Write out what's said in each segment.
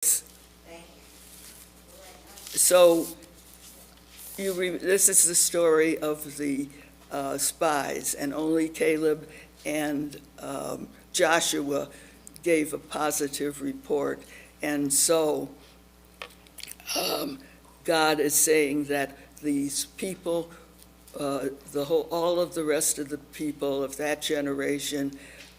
So this is the story of the spies, and only Caleb and Joshua gave a positive report. And so God is saying that these people, all of the rest of the people of that generation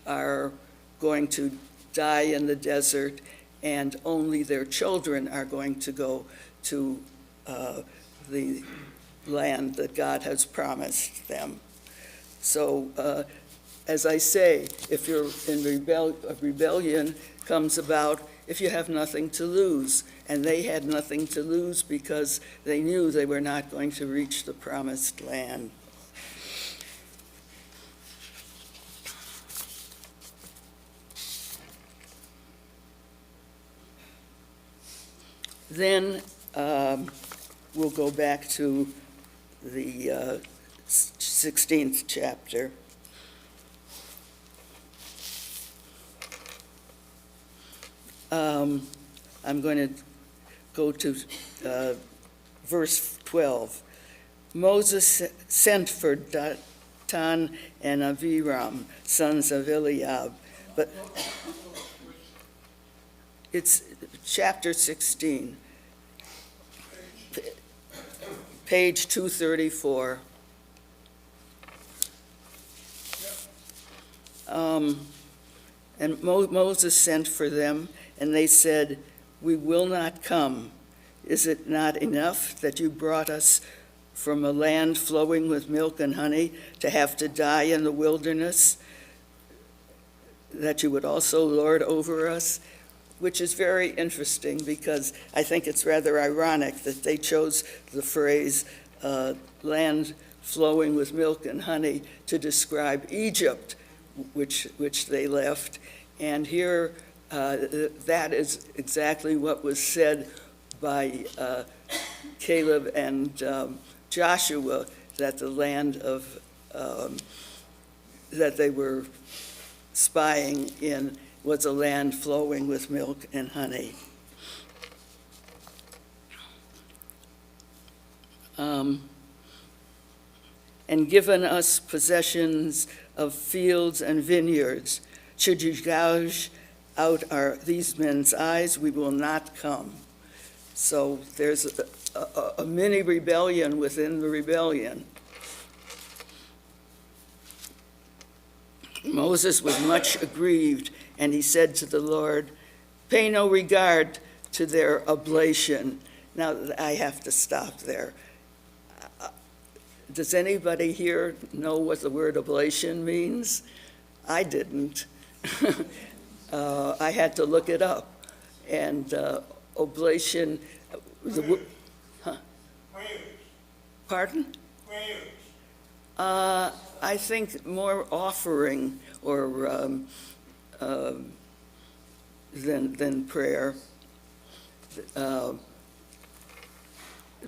are going to die in the desert, and only their children are going to go to the land that God has promised them. So, as I say, if you're in rebellion comes about if you have nothing to lose. And they had nothing to lose because they knew they were not going to reach the promised land. Then we'll go back to the 16th chapter. I'm going to go to verse 12. Moses sent for Datan and Abiram, sons of Eliab. But it's chapter 16, page 234. And Moses sent for them, and they said, "We will not come. Is it not enough that you brought us from a land flowing with milk and honey to have to die in the wilderness, that you would also lord over us?" Which is very interesting, because I think it's rather ironic that they chose the phrase land flowing with milk and honey to describe Egypt, which they left. And here, that is exactly what was said by Caleb and Joshua, that the land of that they were spying in was a land flowing with milk and honey. And given us possessions of fields and vineyards. Should you gouge out these men's eyes, we will not come. So there's a mini rebellion within the rebellion. Moses was much aggrieved, and he said to the Lord, "Pay no regard to their oblation." Now, I have to stop there. Does anybody here know what the word oblation means? I didn't. I had to look it up. And oblation, huh? Pardon? I think more offering or than prayer.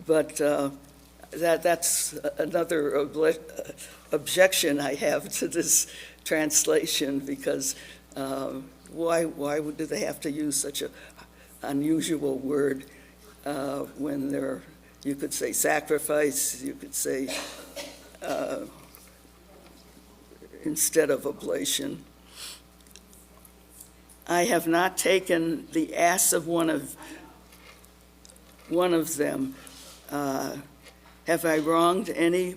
But that's another objection I have to this translation, because why do they have to use such an unusual word when you could say sacrifice, you could say instead of oblation. I have not taken the ass of one of them. Have I wronged any?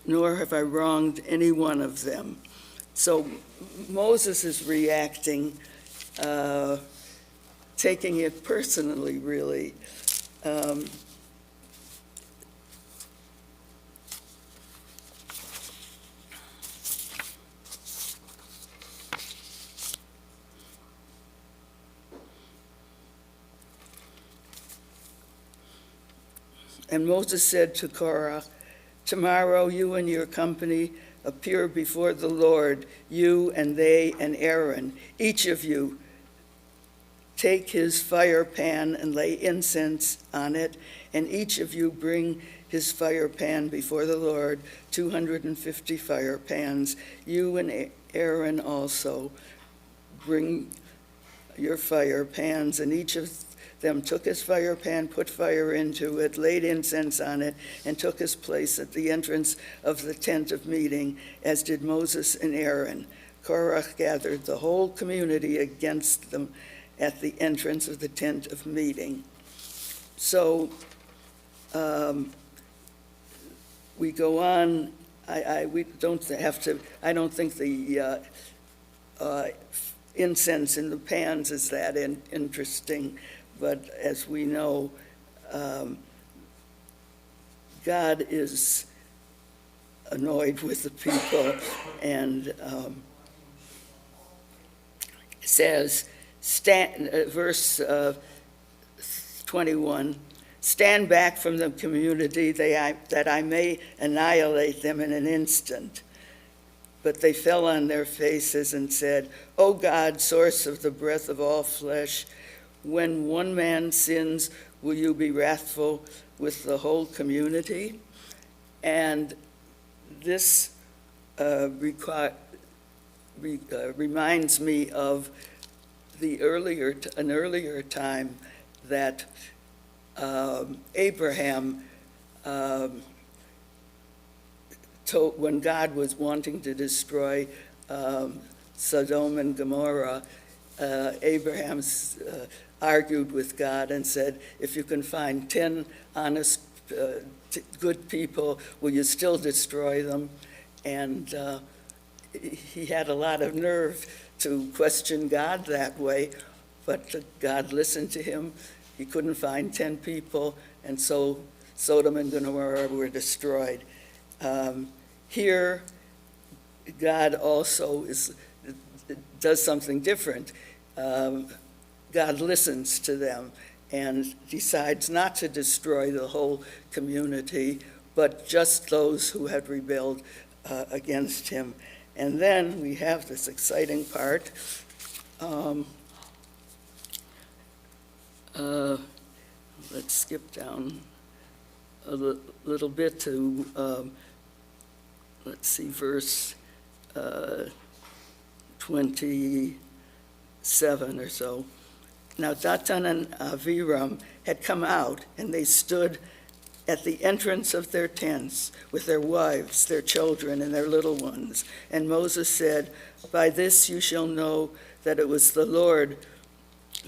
Nor have I wronged any one of them. So Moses is reacting, taking it personally, really. And Moses said to Korah, "Tomorrow you and your company appear before the Lord, you and they and Aaron. Each of you take his fire pan and lay incense on it, and each of you bring his fire pan before the Lord, 250 fire pans. You and Aaron also bring your fire pans, and each of them took his fire pan, put fire into it, laid incense on it, and took his place at the entrance of the tent of meeting, as did Moses and Aaron. Korah gathered the whole community against them at the entrance of the tent of meeting. So we go on. We don't have to. I don't think the incense in the pans is that interesting, but as we know, God is annoyed with the people, and says, verse 21, "Stand back from the community that I may annihilate them in an instant." But they fell on their faces and said, "O God, source of the breath of all flesh, when one man sins, will you be wrathful with the whole community?" And this reminds me of an earlier time that Abraham told, when God was wanting to destroy Sodom and Gomorrah, Abraham argued with God and said, "If you can find 10 honest, good people, will you still destroy them?" And he had a lot of nerve to question God that way, but God listened to him. He couldn't find 10 people, and so Sodom and Gomorrah were destroyed. Here, God also does something different. God listens to them and decides not to destroy the whole community, but just those who had rebelled against him. And then we have this exciting part. Let's skip down a little bit to, let's see, verse 27 or so. Now Datan and Aviram had come out, and they stood at the entrance of their tents with their wives, their children, and their little ones. And Moses said, "By this you shall know that it was the Lord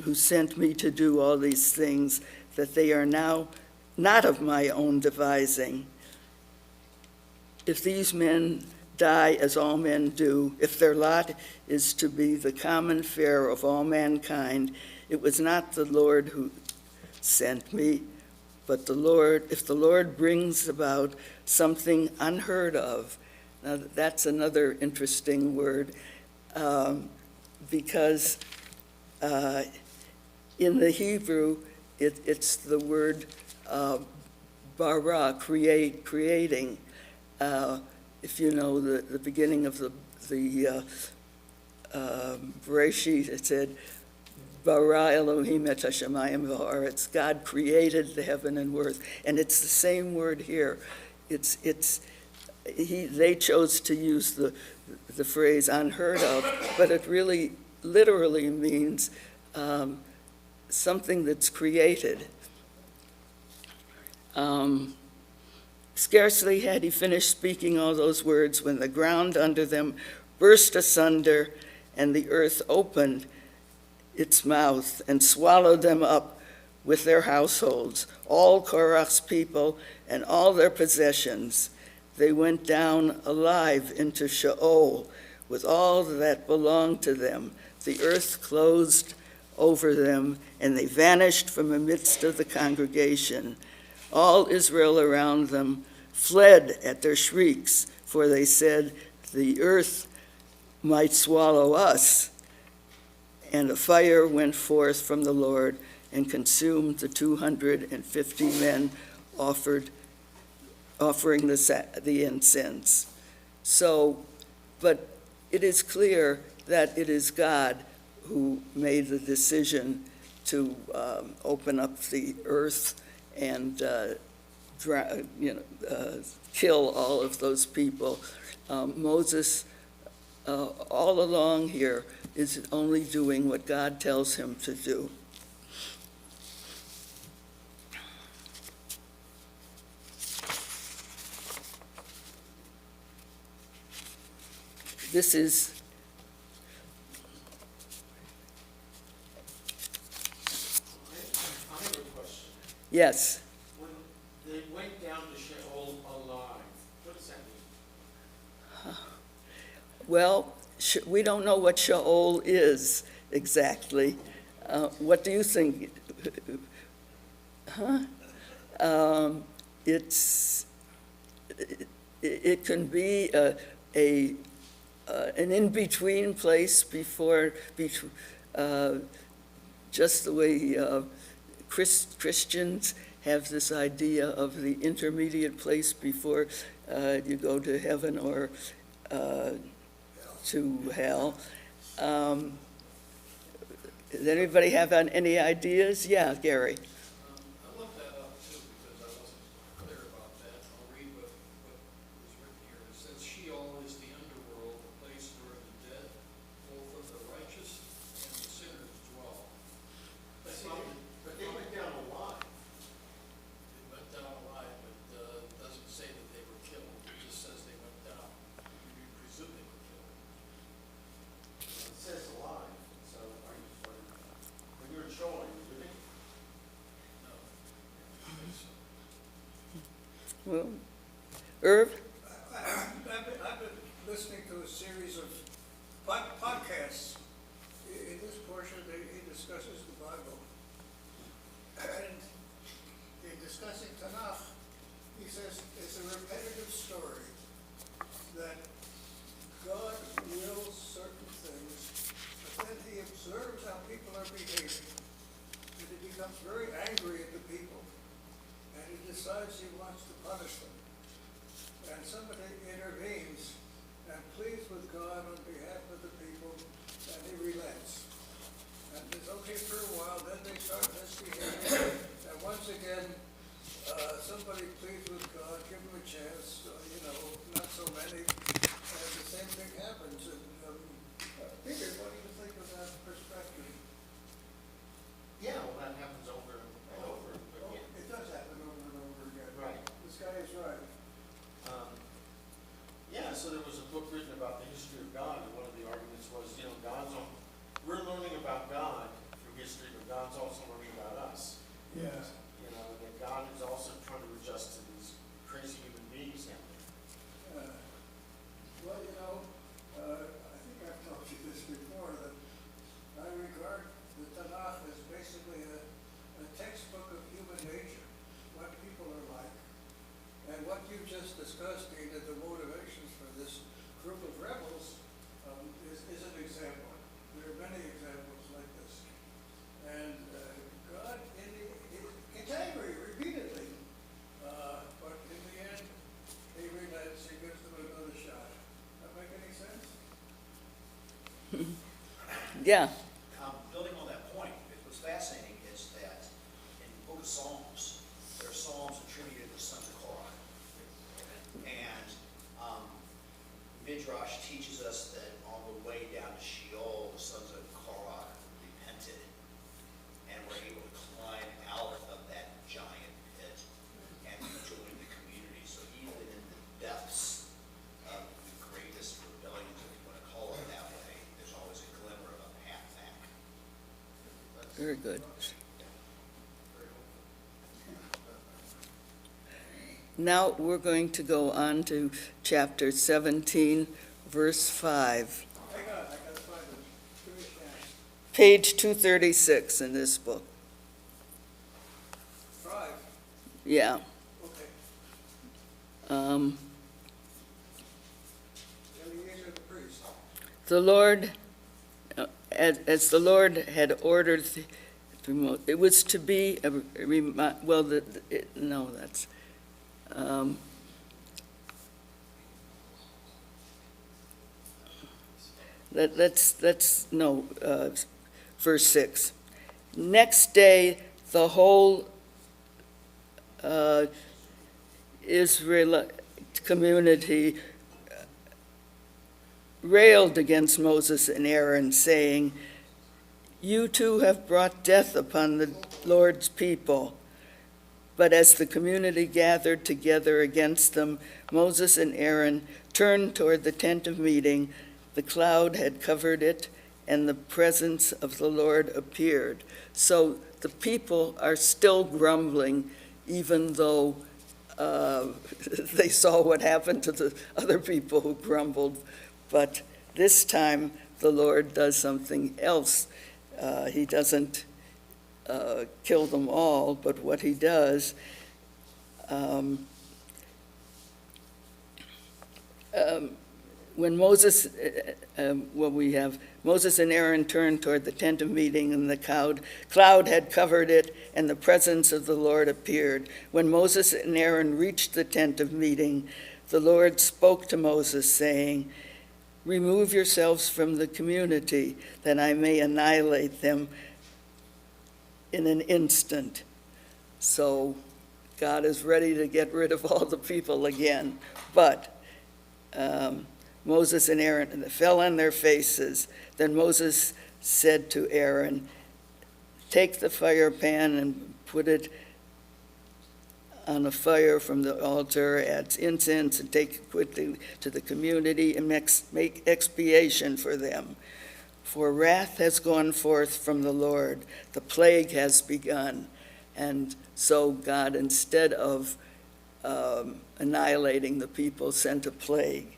who sent me to do all these things, that they are now not of my own devising. If these men die as all men do, if their lot is to be the common fare of all mankind, it was not the Lord who sent me, but the Lord, if the Lord brings about something unheard of." Now that's another interesting word, because in the Hebrew, it's the word bara, creating. If you know the beginning of the Bereshit, it said, "Bara Elohim et hashamayim v'haaretz." God created the heaven and earth, and it's the same word here. They chose to use the phrase "unheard of," but it really literally means something that's created. Scarcely had he finished speaking all those words when the ground under them burst asunder, and the earth opened its mouth and swallowed them up with their households, all Korach's people and all their possessions. They went down alive into Sheol with all that belonged to them. The earth closed over them, and they vanished from the midst of the congregation. All Israel around them fled at their shrieks, for they said, "The earth might swallow us." And a fire went forth from the Lord and consumed the 250 men offering the incense. So, but it is clear that it is God who made the decision to open up the earth and kill all of those people. Moses, all along here, is only doing what God tells him to do. This is I have a question. yes. When they went down to Sheol alive, what does that mean? Well, we don't know what Sheol is exactly. What do you think? It can be an in-between place just the way Christians have this idea of the intermediate place before you go to heaven or to hell. Does anybody have any ideas? Yeah, Gary. I looked that up too because I wasn't clear about that. I'll read what is written here. It says Sheol is the underworld, the place where the dead, both of the righteous and the sinners dwell. But they went down alive. They went down alive, but it doesn't say that they were killed. It just says they went down. We presume they were killed. It says alive, so when you're in Sheol, are you living? No. I think so. Well, Irv? I've been listening to a series of podcasts. In this portion, he discusses the Bible. And in discussing Tanakh, he says it's a repetitive story that God wills certain things, but then he observes how people are behaving, and he becomes very angry at the people, and he decides he wants to punish them. And somebody intervenes and pleads with God on behalf of the people, and he relents. And it's okay for a while, then they start misbehaving, and once again, somebody pleads with God, give him a chance, not so many, and the same thing happens. And, Peter, what do you think of that perspective? Yeah, well, that happens over and over again. It does happen over and over again. Right. This guy is right. Yeah, so there was a book written about the history of God, and one of the arguments was, we're learning about God through history, but God's also learning about us. Yeah. That God is also trying to adjust to these crazy human beings down there. Well, I think I've told you this before, that I regard the Tanakh as basically a textbook of human nature, what people are like. And what you just discussed, Dina, the motivations for this group of rebels, is an example. There are many examples like this. And God, he's angry repeatedly, but in the end, he relents, he gives them another shot. That make any sense? Yeah. Building on that point, what's fascinating is that in the book of Psalms, there are psalms attributed to the sons of Korah. And Midrash teaches us that on the way down to Sheol, the sons of Korah repented and were able to climb out of that giant pit and join the community. So even in the depths of the greatest rebellions, if you want to call it that way, there's always a glimmer of a path back. Very good. Now we're going to go on to chapter 17, verse 5. Hang on, I gotta find it. Give me a chance. Page 236 in this book. 5, Yeah. okay. Um, Eliezer the priest. The Lord, as the Lord had ordered, it was to be, verse 6. Next day, the whole Israelite community railed against Moses and Aaron, saying, "You too have brought death upon the Lord's people." But as the community gathered together against them, Moses and Aaron turned toward the tent of meeting. The cloud had covered it, and the presence of the Lord appeared. So the people are still grumbling, even though they saw what happened to the other people who grumbled. But this time, the Lord does something else. He doesn't kill them all, but what he does, when Moses, Moses and Aaron turned toward the tent of meeting, and the cloud had covered it, and the presence of the Lord appeared. When Moses and Aaron reached the tent of meeting, the Lord spoke to Moses, saying, "Remove yourselves from the community, that I may annihilate them in an instant." So God is ready to get rid of all the people again. But Moses and Aaron fell on their faces. Then Moses said to Aaron, "Take the fire pan and put it on a fire from the altar, add incense, and take it quickly to the community and make expiation for them. For wrath has gone forth from the Lord, the plague has begun." And so God, instead of annihilating the people, sent a plague.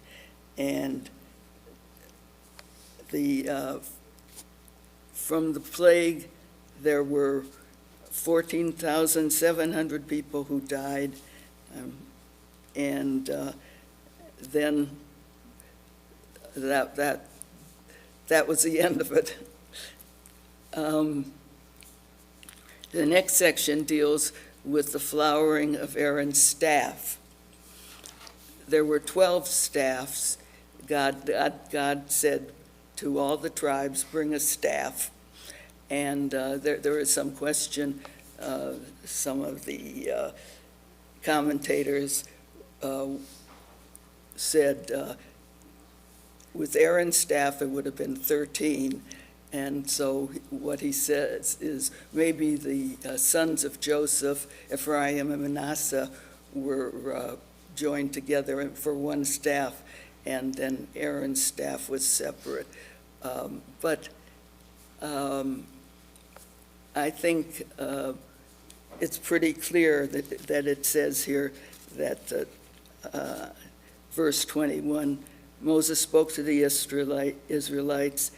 And from the plague, there were 14,700 people who died, and then that was the end of it. The next section deals with the flowering of Aaron's staff. There were 12 staffs. God said to all the tribes, "Bring a staff." And there is some question. Some of the commentators said with Aaron's staff it would have been 13. And so what he says is maybe the sons of Joseph, Ephraim and Manasseh, were joined together for one staff, and then Aaron's staff was separate. But I think it's pretty clear that it says here that verse 21, Moses spoke to the Israelites.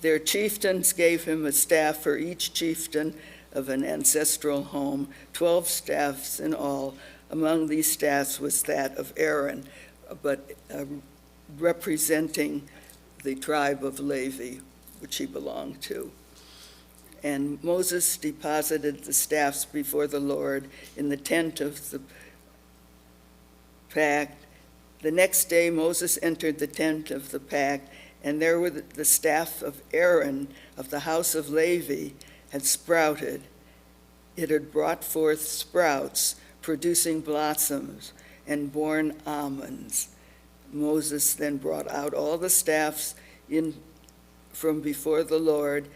Their chieftains gave him a staff for each chieftain of an ancestral home, 12 staffs in all. Among these staffs was that of Aaron, but representing the tribe of Levi, which he belonged to. And Moses deposited the staffs before the Lord in the tent of the pact. The next day Moses entered the tent of the pact, and there were the staff of Aaron of the house of Levi had sprouted. It had brought forth sprouts, producing blossoms, and borne almonds. Moses then brought out all the staffs in from before the Lord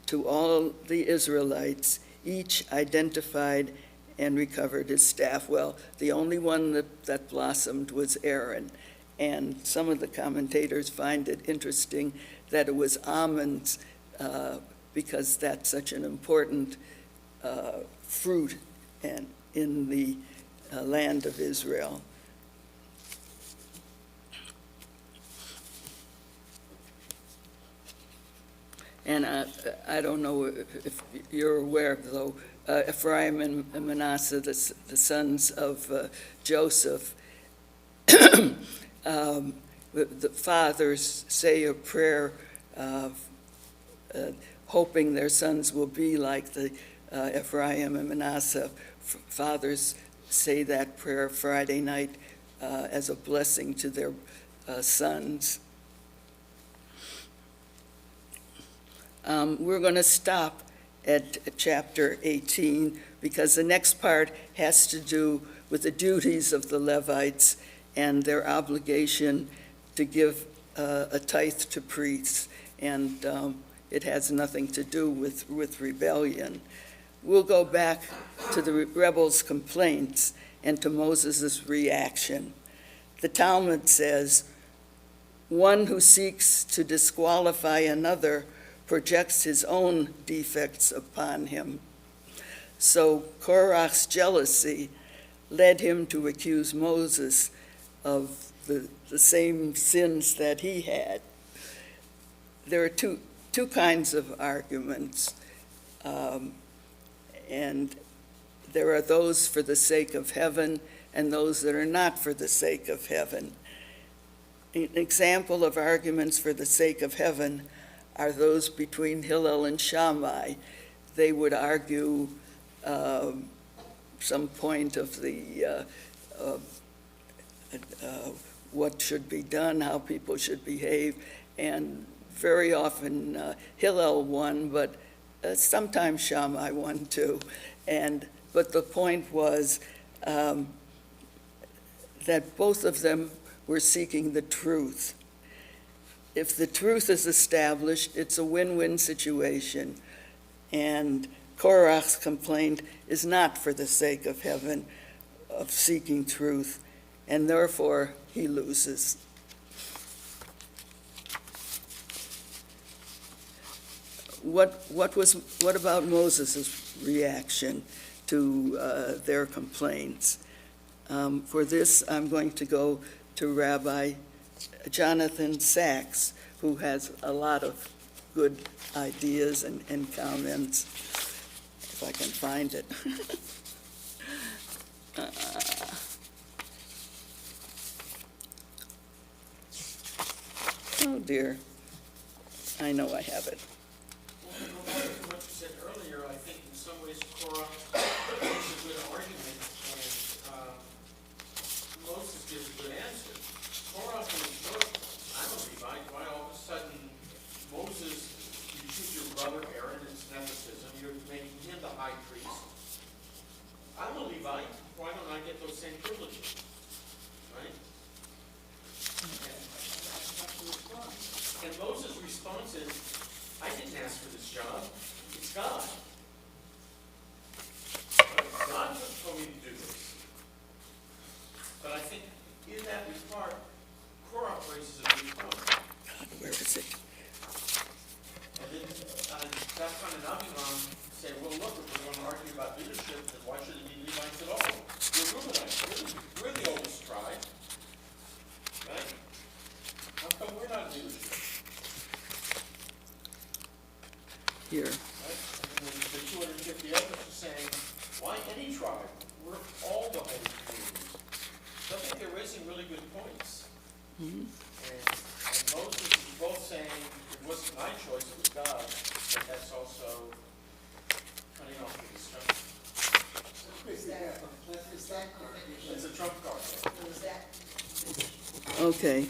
to all the Israelites. Each identified and recovered his staff. Well, the only one that blossomed was Aaron. And some of the commentators find it interesting that it was almonds because that's such an important fruit and in the land of Israel. And I don't know if you're aware, though, Ephraim and Manasseh, the sons of Joseph, the fathers say a prayer hoping their sons will be like the Ephraim and Manasseh. Fathers say that prayer Friday night as a blessing to their sons. We're going to stop at chapter 18 because the next part has to do with the duties of the Levites and their obligation to give a tithe to priests, and it has nothing to do with rebellion. We'll go back to the rebels' complaints and to Moses' reaction. The Talmud says, "One who seeks to disqualify another projects his own defects upon him." So Korach's jealousy led him to accuse Moses of the same sins that he had. There are two kinds of arguments, and there are those for the sake of heaven and those that are not for the sake of heaven. An example of arguments for the sake of heaven are those between Hillel and Shammai. They would argue some point of the what should be done, how people should behave, and very often Hillel won, but sometimes Shammai won too. But the point was that both of them were seeking the truth. If the truth is established, it's a win-win situation. And Korach's complaint is not for the sake of heaven, of seeking truth, and therefore he loses. What about Moses' reaction to their complaints? For this, I'm going to go to Rabbi Jonathan Sachs, who has a lot of good ideas and comments, if I can find it. Oh dear, I know I have it. Well, going back to what you said earlier, I think in some ways Korach makes a good argument, and Moses gives a good answer. Korach was, look, I'm a Levite, why all of a sudden Moses, you choose your brother Aaron, it's nepotism, you're making him the high priest. I'm a Levite, why don't I get those same privileges? Right? And Moses' response is, I didn't ask for this job, it's God. God told me to do this. But I think in that regard, Korach raises a good point. God, where is it? And then Dathan and Abiram say, well, look, if we're going to argue about leadership, then why should it be Levites at all? We're Reubenites, we're the oldest tribe. Right? How come we're not leadership? Here. Right? And then the 250 others are saying, why any tribe? We're all the holy communities. So I think they're raising really good points. Mhm. And Moses is both saying, it wasn't my choice, it was God, but that's also cutting off the discussion. It's a trump card. Okay.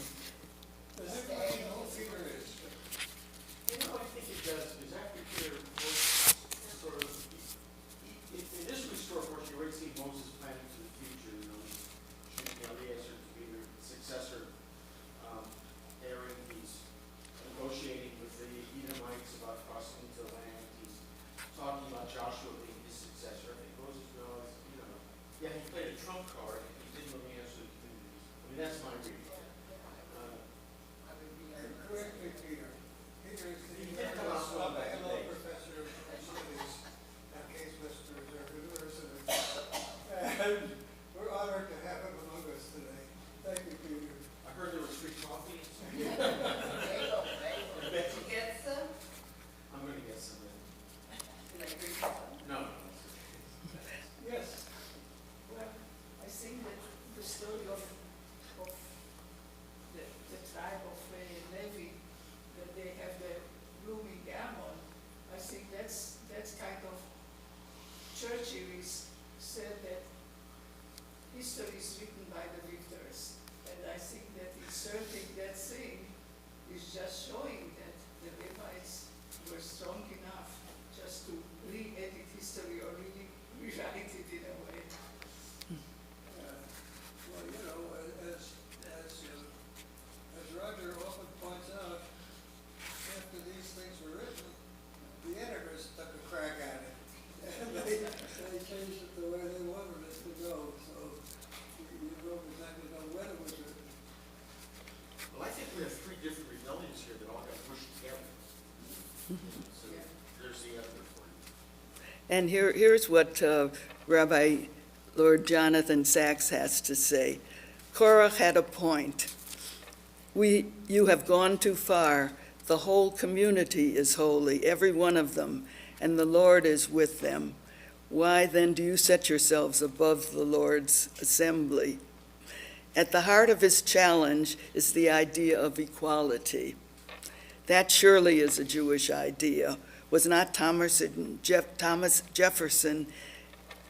Does everybody know who Peter is? You know, I think it does, because after Peter was sort of, in this restore portion, you already see Moses planning for the future, choosing Eliezer to be the successor. Aaron, he's negotiating with the Edomites about crossing into the land. He's talking about Joshua being his successor. I think Moses realized, yeah, he played a trump card, and he didn't really answer the communities. I mean, that's my reading. Correct me, Peter. Peter is He the did come out well back in the hello day. professor of studies at Case Western Reserve University. And we're honored to have him among us today. Thank you, Peter. I heard there was free coffee. Did you get some? I'm going to get some of it. Did I bring some? No. Yes. Well, I think that the story of the tribe of Levi, that they have the blooming gammon, I think that's kind of churchy. Said that history is written by the victors, and I think that inserting that thing is just showing that the Levites were strong enough just to re-edit history or really rewrite it in a way. Well, as Roger often And here's what Rabbi Lord Jonathan Sachs has to say. Korach had a point. You have gone too far. The whole community is holy, every one of them, and the Lord is with them. Why then do you set yourselves above the Lord's assembly? At the heart of his challenge is the idea of equality. That surely is a Jewish idea. Was not Thomas Jefferson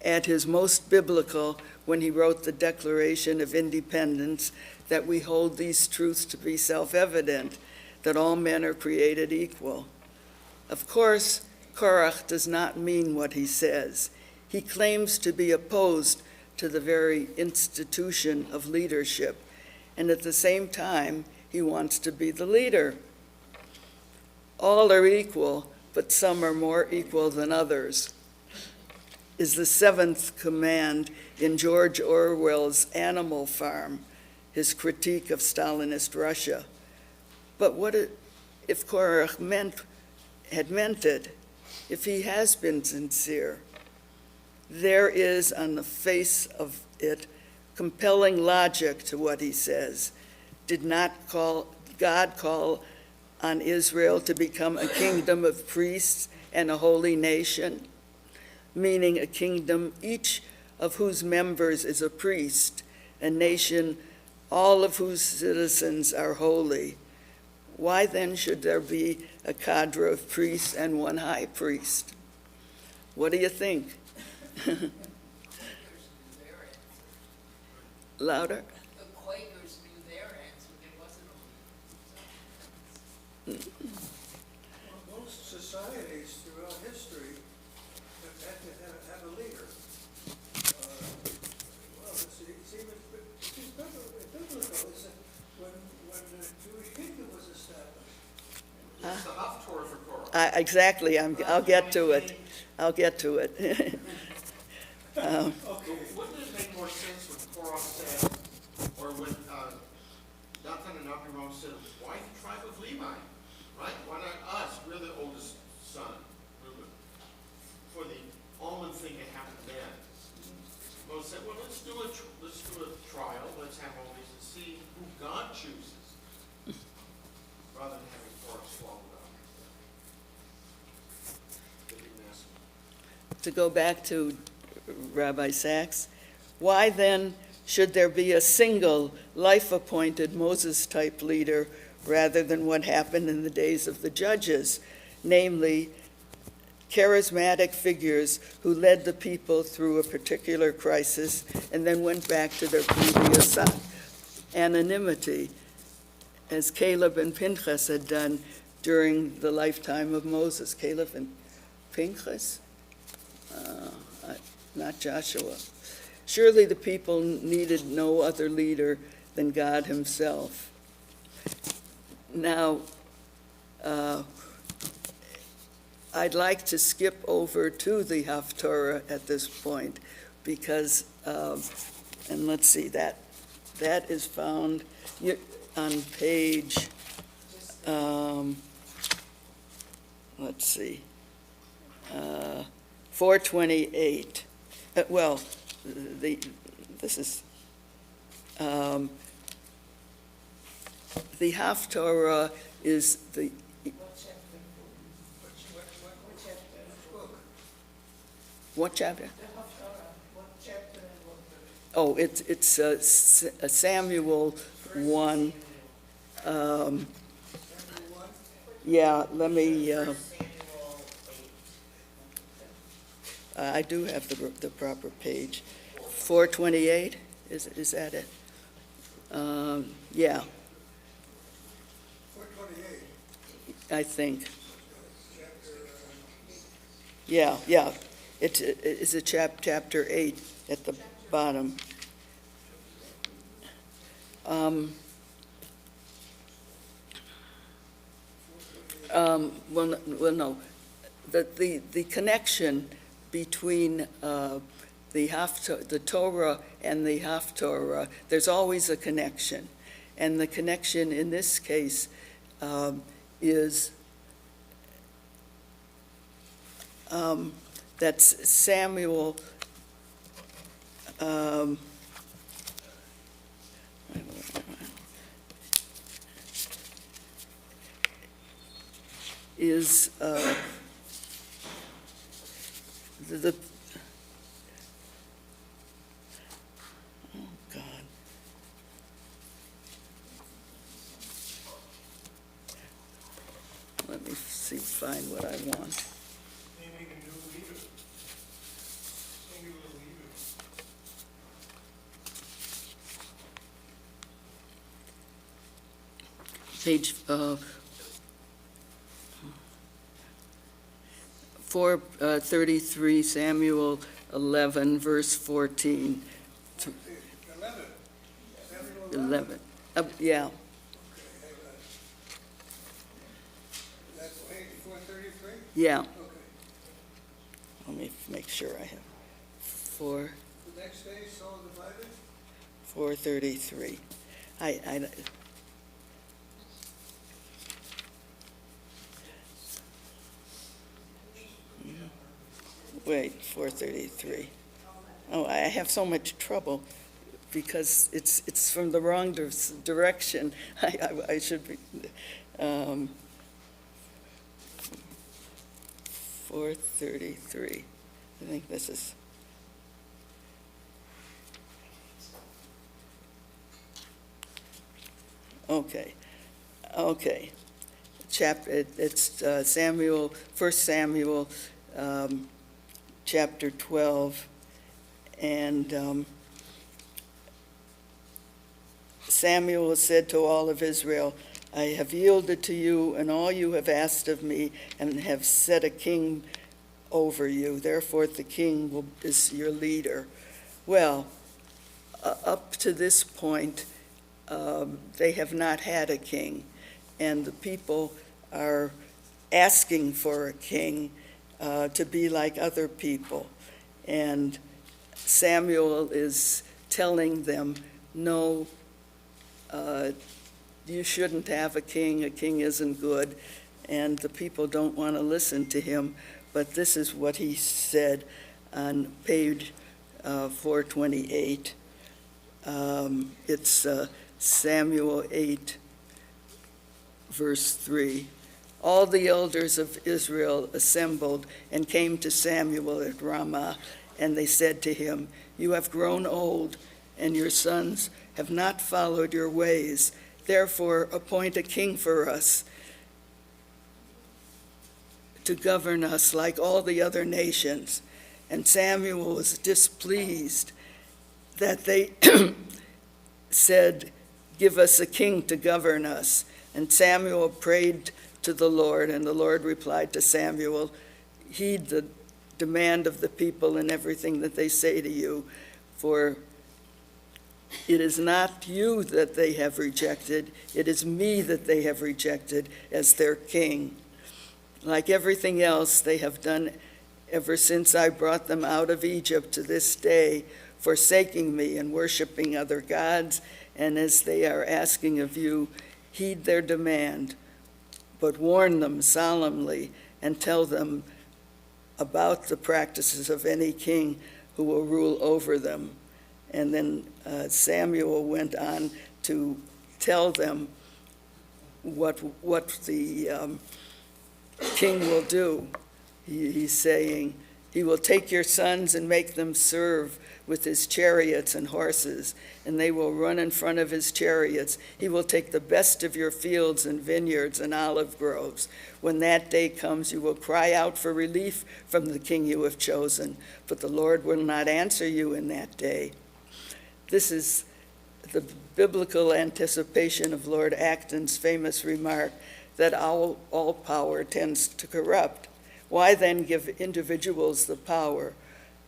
at his most biblical when he wrote the Declaration of Independence that we hold these truths to be self-evident, that all men are created equal? Of course, Korach does not mean what he says. He claims to be opposed to the very institution of leadership, and at the same time, he wants to be the leader. All are equal, but some are more equal than others, is the seventh command in George Orwell's Animal Farm, his critique of Stalinist Russia. But what if Korach had meant it, if he has been sincere? There is, on the face of it, compelling logic to what he says. Did not God call on Israel to become a kingdom of priests and a holy nation? Meaning a kingdom, each of whose members is a priest, a nation, all of whose citizens are holy. Why then should there be a cadre of priests and one high priest? What do you think? Quakers knew their answer. Louder? The Quakers knew their answer. There wasn't Well, most societies throughout history have had to have a leader. Well, it's biblical, is that when the Jewish kingdom was established. It's the Haftorah for Korach. Exactly, I'll get to it. I'll get to it. Okay. Wouldn't it make more sense when Korach said, or when Dathan and Abiram said, why the tribe of Levi, right? Why not us? We're the oldest son, Reuben. For the almond thing that happened then. Moses said, well, let's do a trial. Let's have all these and see who God chooses, rather than having Korach swallowed up. They didn't ask him. To go back to Rabbi Sachs, why then should there be a single life-appointed Moses-type leader rather than what happened in the days of the judges, namely charismatic figures who led the people through a particular crisis and then went back to their previous anonymity, as Caleb and Pinchas had done during the lifetime of Moses. Caleb and Pinchas? Not Joshua. Surely the people needed no other leader than God himself. Now, I'd like to skip over to the Haftorah at this point because, and let's see, that is found on page, let's see, 428. Well, this is, the Haftorah is the, What chapter? What chapter? Book. what chapter? The Haftarah, what chapter and what verse? Oh, it's Samuel 1. Yeah, let me, I do have the proper page. 428, is that it? Yeah, 428, I think. chapter, Yeah, it's a chapter 8 at the bottom. Well, no, the connection between the Torah and the Haftorah, there's always a connection. And the connection in this case is That's Samuel, is the oh God. Let me see, find what I want. Naming a new leader. Singular leader. Page 433, Samuel 11, verse 14. 11. Samuel 11. Yeah, That's page 433? yeah. Okay. Let me make sure I have 4, The next day, Saul divided? 433. I wait, 433. Oh, I have so much trouble because it's from the wrong direction. I should be, 433. I think this is. Okay. It's Samuel, 1 Samuel, chapter 12, and Samuel said to all of Israel, I have yielded to you and all you have asked of me, and have set a king over you. Therefore the king is your leader. Well, up to this point, they have not had a king, and the people are asking for a king to be like other people. And Samuel is telling them, no, you shouldn't have a king isn't good, and the people don't want to listen to him. But this is what he said on page 428. It's Samuel 8, verse 3. All the elders of Israel assembled and came to Samuel at Ramah, and they said to him, you have grown old, and your sons have not followed your ways. Therefore, appoint a king for us to govern us like all the other nations. And Samuel was displeased that they said, give us a king to govern us. And Samuel prayed to the Lord, and the Lord replied to Samuel, heed the demand of the people in everything that they say to you, for it is not you that they have rejected, it is me that they have rejected as their king. Like everything else they have done ever since I brought them out of Egypt to this day, forsaking me and worshiping other gods, and as they are asking of you, heed their demand, but warn them solemnly and tell them about the practices of any king who will rule over them. And then Samuel went on to tell them what the king will do. He's saying, he will take your sons and make them serve with his chariots and horses, and they will run in front of his chariots. He will take the best of your fields and vineyards and olive groves. When that day comes, you will cry out for relief from the king you have chosen, but the Lord will not answer you in that day. This is the biblical anticipation of Lord Acton's famous remark that all power tends to corrupt. Why then give individuals the power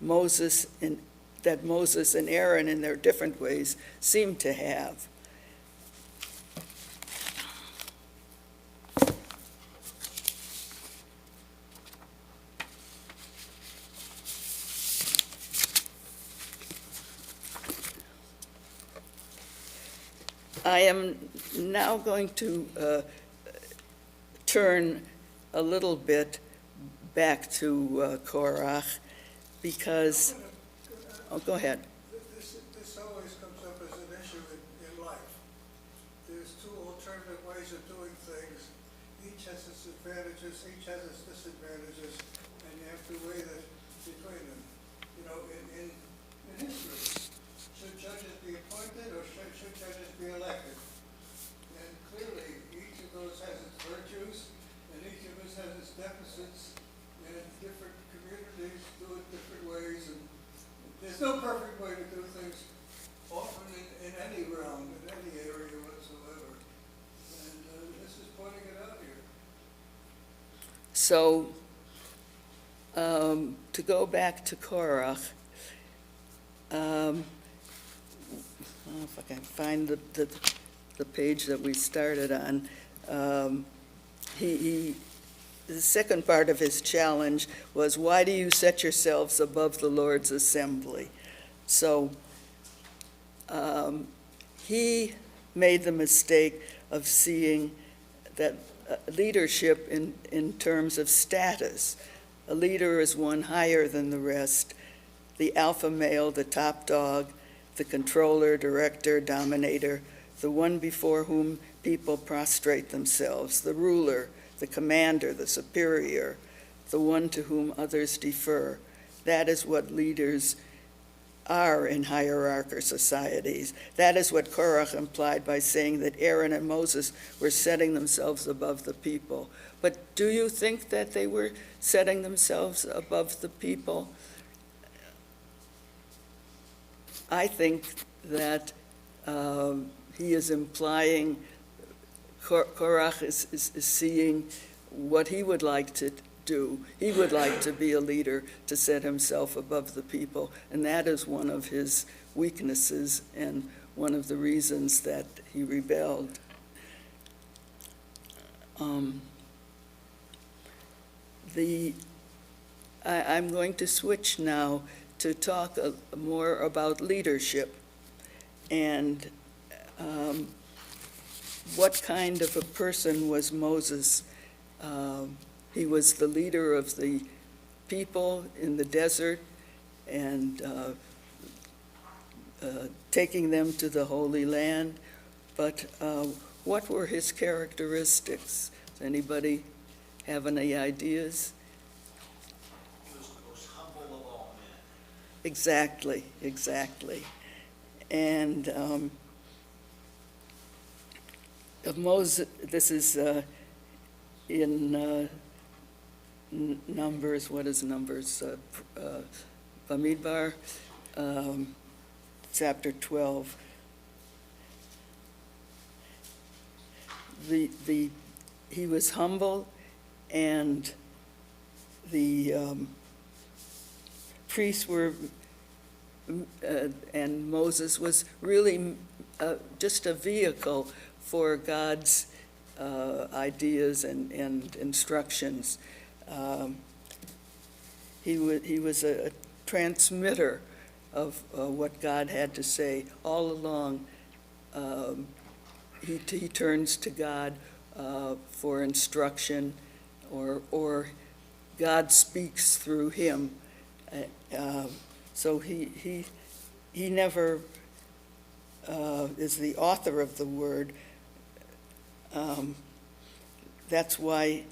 that Moses and Aaron in their different ways seem to have? I am now going to turn a little bit back to Korach, because, oh, go ahead. This always comes up as an issue in life. There's two alternative ways of doing things. Each has its advantages, each has its disadvantages, and you have to weigh between them. You know, in history, should judges be appointed or should judges be elected? And clearly, each of those has its virtues, and each of us has its deficits, and different communities do it different ways, and there's no perfect way to do things often in any realm, in any area whatsoever. And this is pointing it out here. So, to go back to Korach, if I can find the page that we started on, the second part of his challenge was, why do you set yourselves above the Lord's assembly? So he made the mistake of seeing that leadership in terms of status. A leader is one higher than the rest, the alpha male, the top dog, the controller, director, dominator, the one before whom people prostrate themselves, the ruler, the commander, the superior, the one to whom others defer. That is what leaders are in hierarchical societies. That is what Korach implied by saying that Aaron and Moses were setting themselves above the people. But do you think that they were setting themselves above the people? I think that he is implying Korach is seeing what he would like to do. He would like to be a leader, to set himself above the people, and that is one of his weaknesses and one of the reasons that he rebelled. I'm going to switch now to talk more about leadership and what kind of a person was Moses. He was the leader of the people in the desert and taking them to the Holy Land. But what were his characteristics? Does anybody have any ideas? He was the most humble of all men. Exactly. And of Moses, this is in Numbers, what is Numbers? Bamidbar, chapter 12. He was humble, and the priests were, and Moses was really just a vehicle for God's ideas and instructions. He was a transmitter of what God had to say all along. He turns to God for instruction, or God speaks through him. So he never is the author of the word. That's why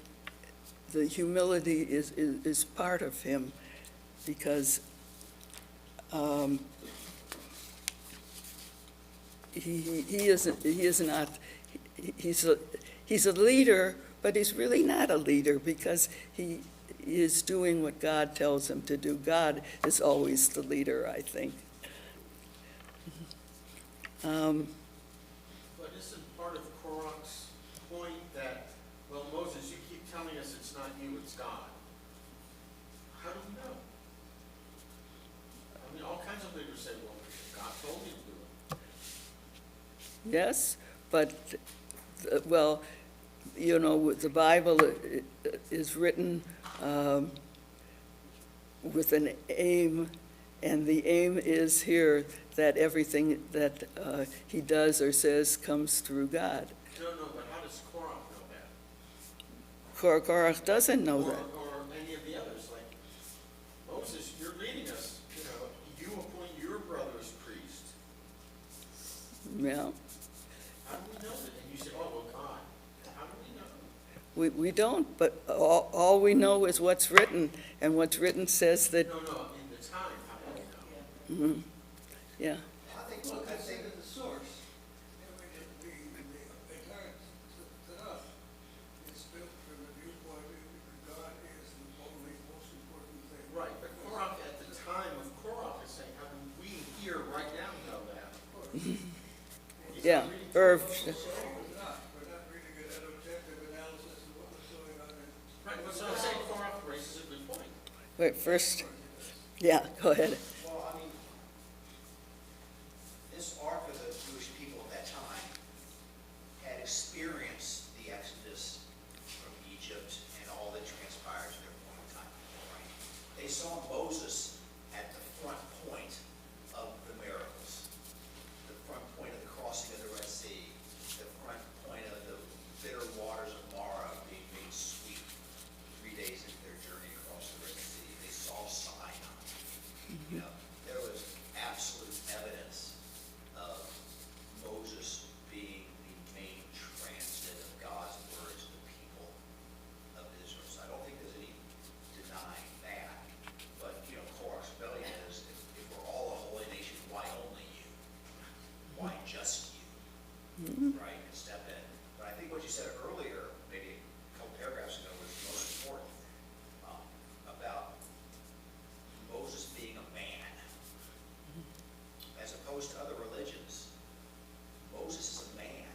the humility is part of him, because he's a leader, but he's really not a leader, because he is doing what God tells him to do. God is always the leader, I think. But isn't part of Korach's point that, well, Moses, you keep telling us it's not you, it's God? How do we know? I mean, all kinds of leaders say, well, God told me to do it. Yes, but, well, you know, the Bible is written with an aim, and the aim is here that everything that he does or says comes through God. No, but how does Korach know that? Korach doesn't know that. Or any of the other We don't, but all we know is what's written, and what's written says that, No, no, in the time, how do we know? yeah. I think, Well, look, I think, consider the source. I mean, the entire Tanakh is built from the viewpoint that God is the only most important thing. Right, but Korach, at the time of Korach, is saying, how do we here right now know that? He's Yeah, not reading Irv, So we're not reading it at objective analysis of what was going on in. Right, what's what I'm saying, Korach raises a good point. wait, first, yeah, go ahead. well, I mean, this ark of the Jewish people at that time had experienced the Exodus from Egypt and all that transpired to their point in time, right? They saw Moses at the front point of the miracles, the front point of the crossing of the Red Sea, the front point of the bitter waters of Mara being made sweet 3 days into their journey across the Red Sea. They saw Sinai. You know, there was absolute evidence of Moses being the main transit of God's word to the people of Israel. So I don't think there's any denying that. But, you know, Korach's rebellion is, if we're all a holy nation, why only you? Why just you? Right, and step in. But I think what you said earlier, maybe a couple paragraphs ago, was most important, about Moses being a man. As opposed to other religions, Moses is a man.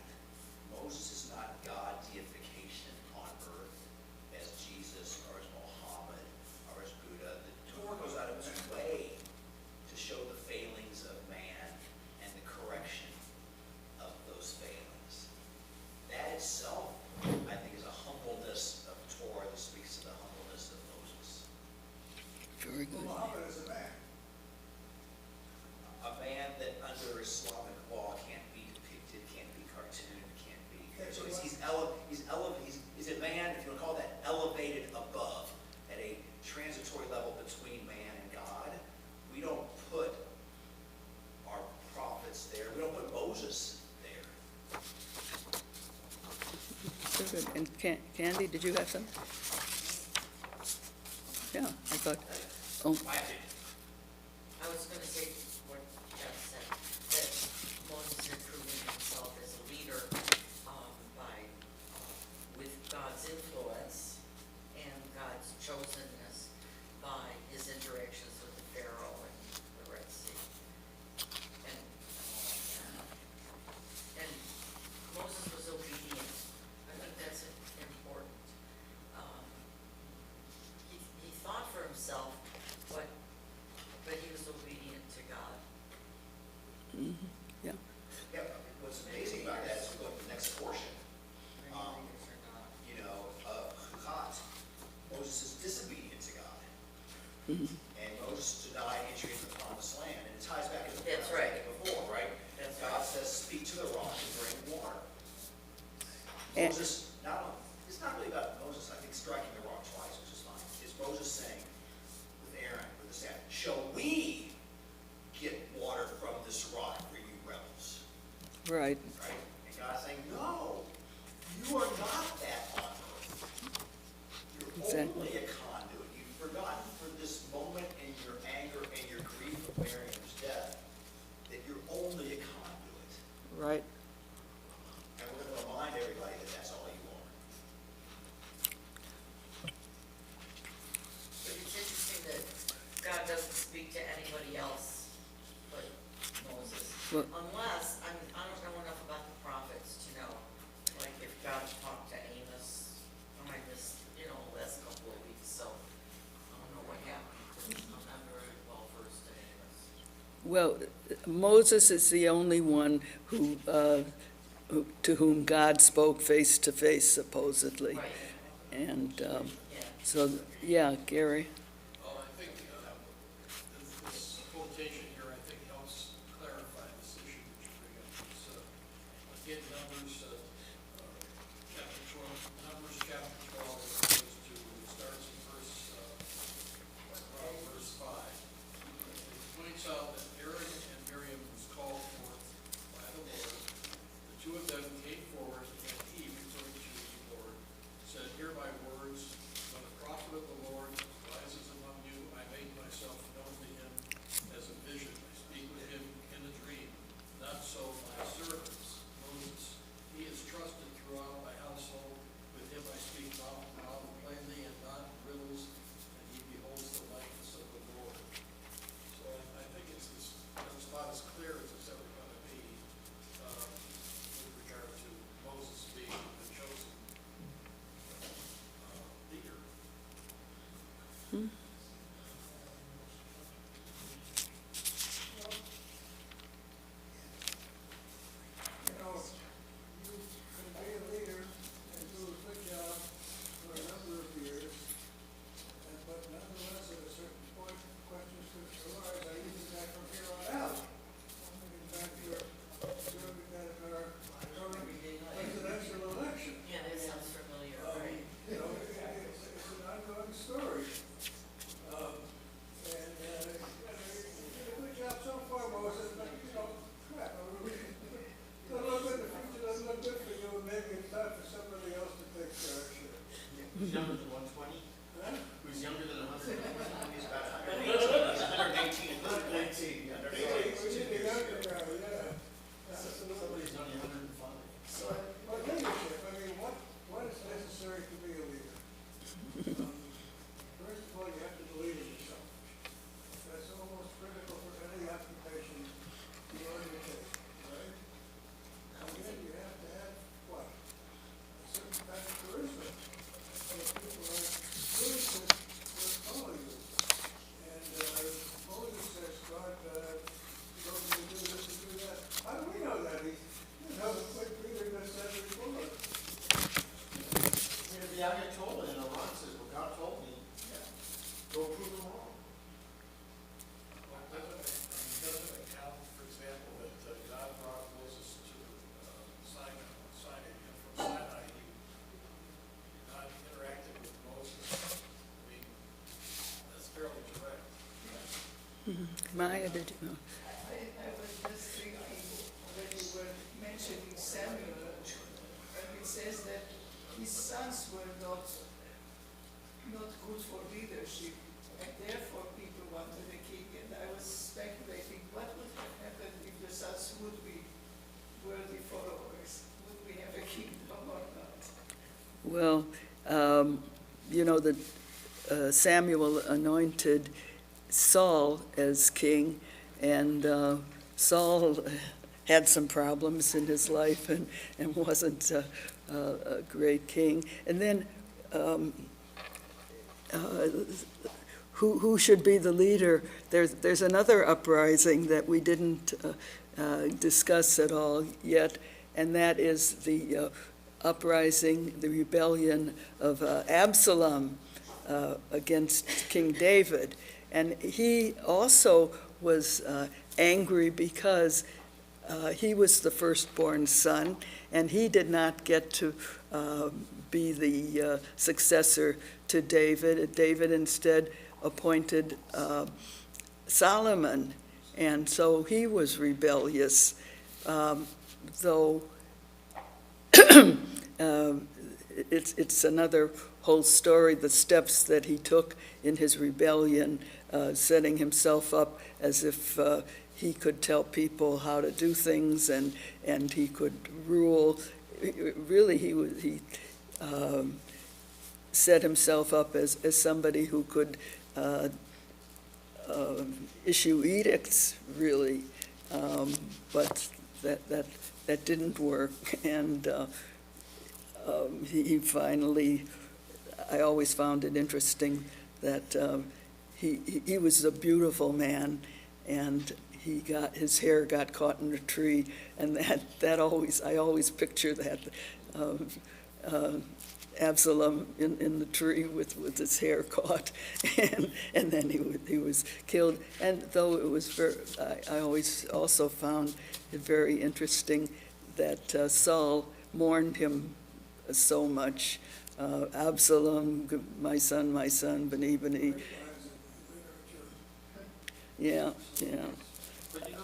Moses is not God deification on earth as Jesus or as Muhammad or as Buddha. The Torah goes out of its way to show the failings of man and the correction of those failings. That itself, I think, is a humbleness of Torah that speaks to the humbleness of Moses. Very good. Muhammad is a man. A man that under Islamic law can't be depicted, can't be cartooned, can't be. So he's a man, if you want to call that, elevated above, at a transitory level between man and God. We don't put our prophets there. We don't put Moses there. Very good. And Candy, did you have something? Yeah, I thought, oh, My opinion. I was gonna say what Jeff said, that Moses had proven himself as a leader, with God's influence and God's chosenness by his interactions with the Pharaoh and the Red Sea. And Moses was obedient. I think that's important. He thought for himself, but he was obedient to God. yeah. Yeah, what's amazing about that is we go to the next portion. Many leaders are not. You know, Chukat, Moses is disobedient to God. And Moses denied entry into the promised land. And it ties back to the That's right. before, right? That's God right. says, speak to the rock and bring water. And- Moses, it's not really about Moses, I think, striking the rock twice, which is fine. It's Moses saying, with Aaron, with the staff, shall we get water from this rock for you rebels? Right. Right? And God's saying, no, you are not that on earth. You're Exactly. only a conduit. You've forgotten for this moment in your anger and your grief of Miriam's death that you're only a conduit. Right. And we're going to remind everybody that that's all you are. But it's interesting that God doesn't speak to anybody else but Moses. Well- Unless, I mean, I don't know enough about the prophets to know, like if God talked to Amos, I missed, the last couple of weeks, so I don't know what happened. I'm not very well versed in Amos. Well, Moses is the only one who, to whom God spoke face to face, supposedly. Right, And yeah. so, yeah, Gary. Well, I think this quotation here, I think, helps clarify this issue that you bring up. It's, again, Numbers chapter 12, Numbers chapter 12, as opposed to, it starts in around verse 5. It points out that Aaron and Miriam was called forth by the Lord. The two of them came forward, and he, referring to the Lord, said, Maya, did you know? I was just thinking, when you were mentioning Samuel, and it says that his sons were not good for leadership, and therefore people wanted a king, and I was speculating what would have happened if the sons would be worthy followers? Would we have a kingdom or not? Well, you know that Samuel anointed Saul as king, and Saul had some problems in his life and wasn't a great king. And then who should be the leader? There's another uprising that we didn't discuss at all yet, and that is the uprising, the rebellion of Absalom against King David. And he also was angry because he was the firstborn son, and he did not get to be the successor to David. David instead appointed Solomon, and so he was rebellious, though it's another whole story, the steps that he took in his rebellion, setting himself up as if he could tell people how to do things and he could rule. Really, he set himself up as somebody who could issue edicts, really, but that didn't work, and he finally, I always found it interesting that he was a beautiful man, and his hair got caught in a tree, and that always, I always picture that, Absalom in the tree with his hair caught, and then he was killed. And though it was I always also found it very interesting that Saul mourned him so much. Absalom, my son, Bani, Bani. Yeah. But you know,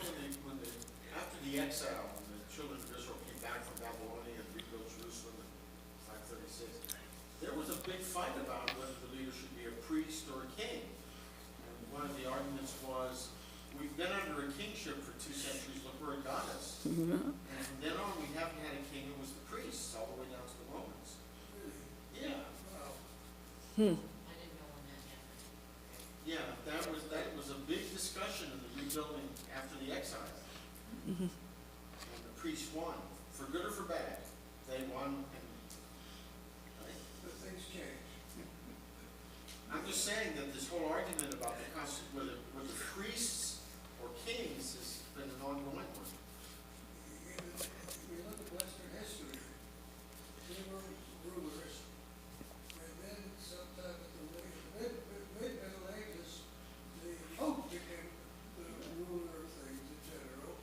after the exile, when the children of Israel came back from Babylonia and rebuilt Jerusalem in 536, there was a big fight about whether the leader should be a priest or a king. And one of the arguments was, we've been under a kingship for 2 centuries, look where it got us. Mhm. And from then on, we haven't had a king who was the priest, all the way down to the Romans. Yeah. I didn't know when that happened. Yeah, that was a big discussion in the rebuilding after the exile. Mhm. And the priests won, for good or for bad. They won, and, right? But things change. I'm just saying that this whole argument about whether priests or kings has been an ongoing one. If you look at Western history, they were rulers, and then sometime in the mid-Middle Ages, the Pope became the ruler of things in general.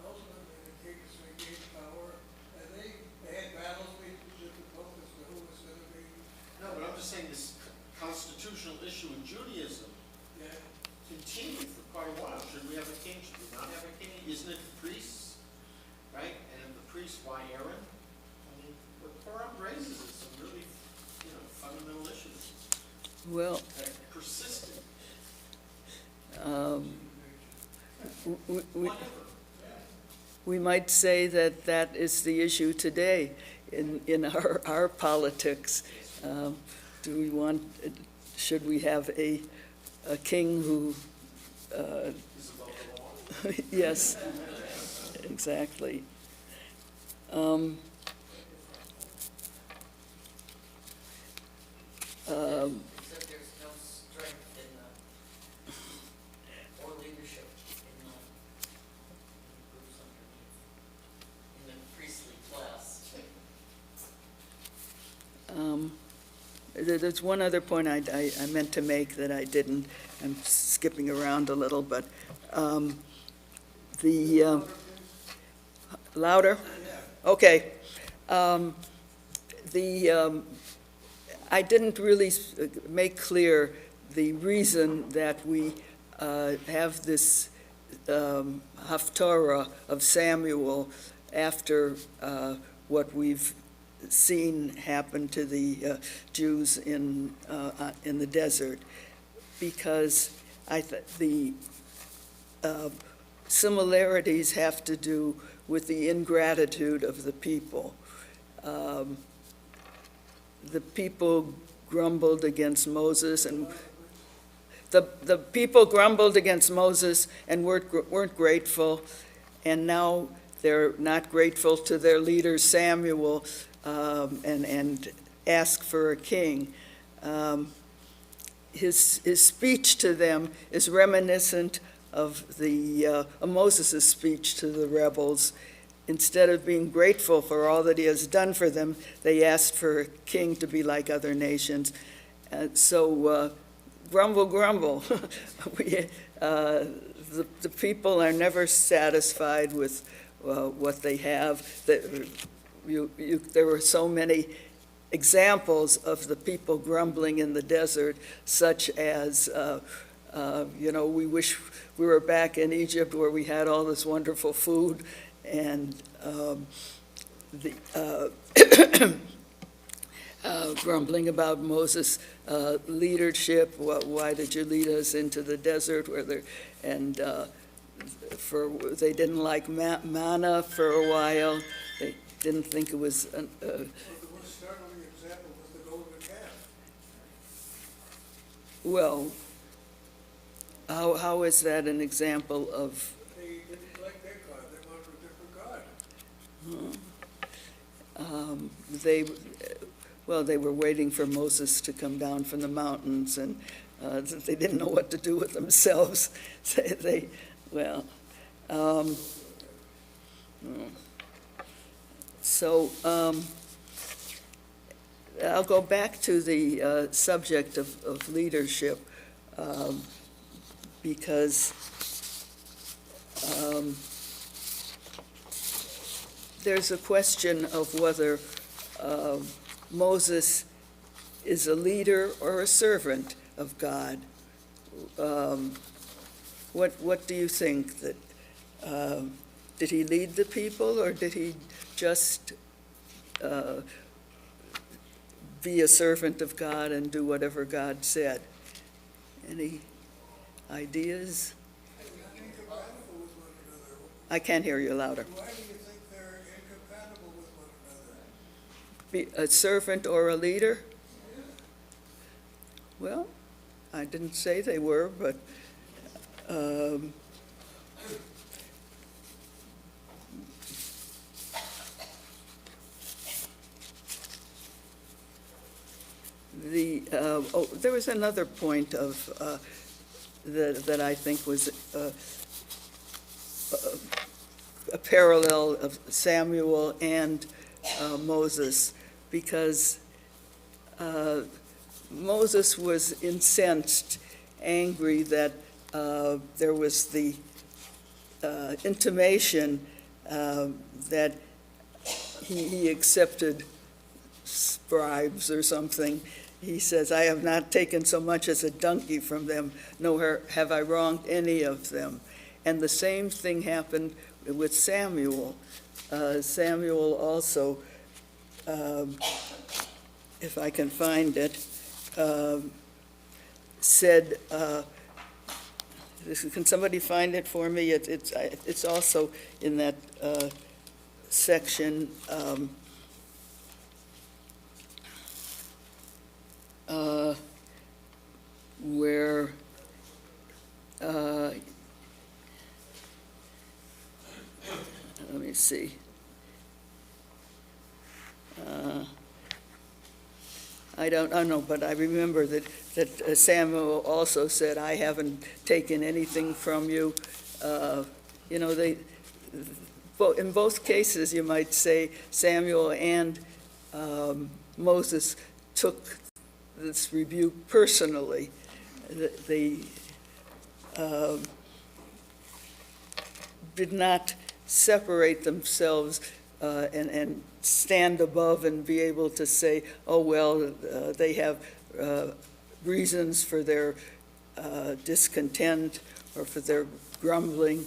Ultimately, the kings regained power, and they had battles with the Pope as to who was going to be. No, but I'm just saying this constitutional issue in Judaism Yeah. continued for quite a while. Should we have a king? Should we not have a king? Isn't it the priests? Right? And if the priests, why Aaron? I mean, what Torah raises is some really, fundamental issues Well, that persisted. we Whatever. we might say that is the issue today in our politics. Should we have a king who, Is above the law. yes, exactly. Except there's no strength in or leadership in the groups underneath, in the priestly class. There's one other point I meant to make that I didn't. I'm skipping around a little, but the louder? Okay. I didn't really make clear the reason that we have this Haftarah of Samuel after what we've seen happen to the Jews in the desert, because the similarities have to do with the ingratitude of the people. The people grumbled against Moses, and the people grumbled against Moses and weren't grateful, and now they're not grateful to their leader Samuel, and ask for a king. His speech to them is reminiscent of Moses' speech to the rebels. Instead of being grateful for all that he has done for them, they asked for a king to be like other nations. So grumble, grumble. The people are never satisfied with what they have. There were so many examples of the people grumbling in the desert, such as, we wish we were back in Egypt where we had all this wonderful food, and grumbling about Moses' leadership. Why did you lead us into the desert where they didn't like manna for a while. They didn't think it was. The most startling example was the golden calf. Well, how is that an example of? They didn't like their God, they wanted a different God. They were waiting for Moses to come down from the mountains, and they didn't know what to do with themselves. I'll go back to the subject of leadership, because there's a question of whether Moses is a leader or a servant of God. What do you think? Did he lead the people, or did he just be a servant of God and do whatever God said? Any ideas? Incompatible with one another. I can't hear you louder. Why do you think they're incompatible with one another? Be a servant or a leader? Well, I didn't say they were, but there was another point that I think was a parallel of Samuel and Moses, because Moses was incensed, angry that there was the intimation that he accepted bribes or something. He says, I have not taken so much as a donkey from them, nor have I wronged any of them. And the same thing happened with Samuel. Samuel also, if I can find it, said, can somebody find it for me? It's also in that section. Where let me see. I don't know, but I remember that Samuel also said, I haven't taken anything from you. In both cases, you might say Samuel and Moses took this rebuke personally. They did not separate themselves and stand above and be able to say, oh, well, they have reasons for their discontent, or for their grumbling,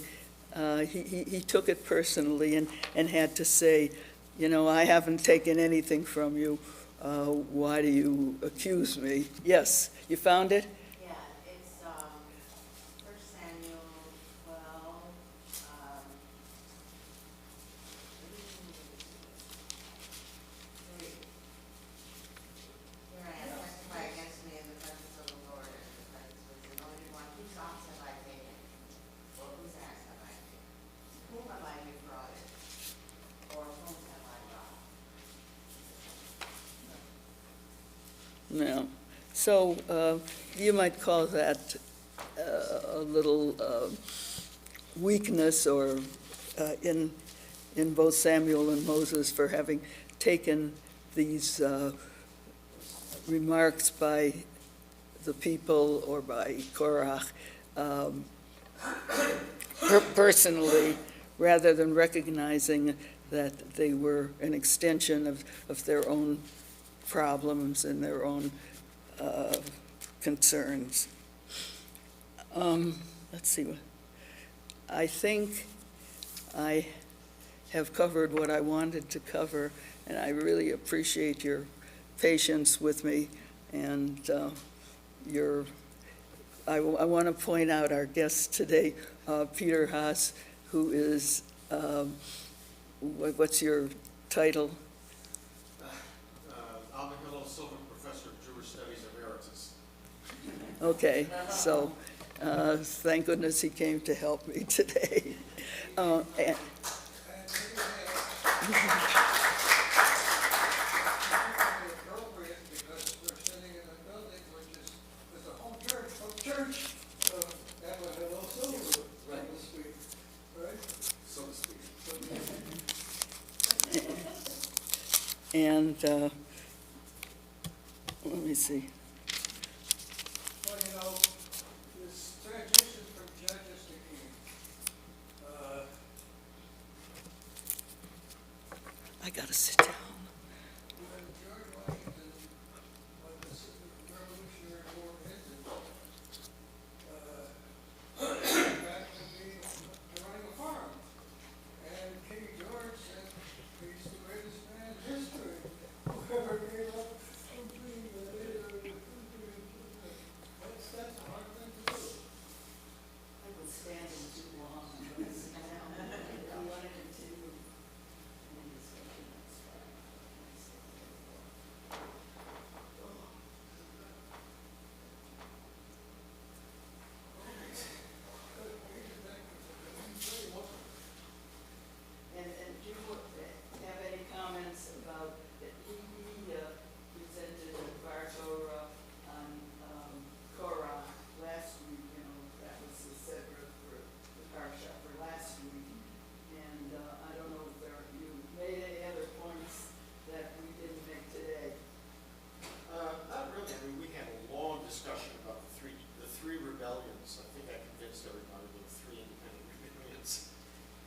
he took it personally and had to say, you know, I haven't taken anything from you. Why do you accuse me? Yes, you found it? Yeah, it's, First Samuel 12, Here I am, testify against me in the presence of the Lord and the presence of the anointed one. Whose ox have I taken? Or whose ass have I taken? Whom have I defrauded? Or whom have I robbed? No. So you might call that a little weakness or in both Samuel and Moses for having taken these remarks by the people or by Korach personally, rather than recognizing that they were an extension of their own problems and their own concerns. Let's see. I think I have covered what I wanted to cover, and I really appreciate your patience with me and I want to point out our guest today, Peter Haas, who is, what's your title? I'm a Hillel Silver Professor of Jewish Studies Emeritus. Okay, so thank goodness he came to help me today. And- Appropriate because we're sitting in a building which is the home church of Hill Silver, so to speak, right? So to speak. And let me see. Well, you know, this transition from judges to king, I gotta sit down. when George Washington, when the Revolutionary War ended, back to running a farm. And King George said, he's the greatest man in history. Whoever gave up something, that's a hard thing to do. I was standing too long, but sit down. If you want to continue any discussion, that's fine. And do you have any comments about, he presented a Bar Torah on Korah last week, you know, that was the separate for the Parsha for last week. And I don't know if you made any other points that we didn't make today. Not really. I mean, we had a long discussion about the three rebellions. I think I convinced everybody there were three independent rebellions.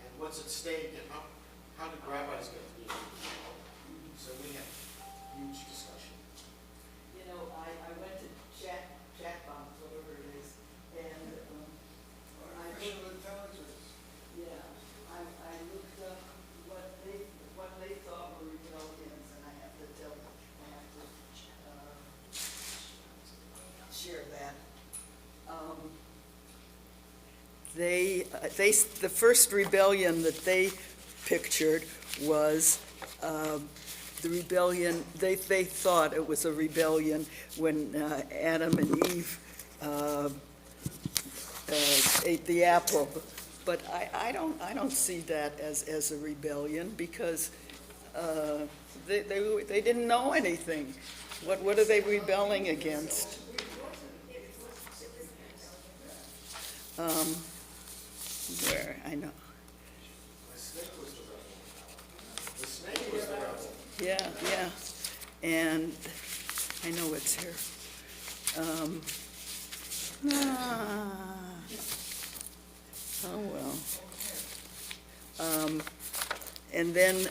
And what's at stake and how did rabbis get to be involved? So we had huge discussion. You know, I went to Jackbox, whatever it is, and Artificial intelligence. yeah, I looked up what they thought were rebellions, and I have to share that. The first rebellion that they pictured was the rebellion, they thought it was a rebellion when Adam and Eve ate the apple. But I don't see that as a rebellion because they didn't know anything. What are they rebelling against? Where, I know. The snake was the rebel. The snake was the rebel. Yeah, and I know it's here. Oh, well. And then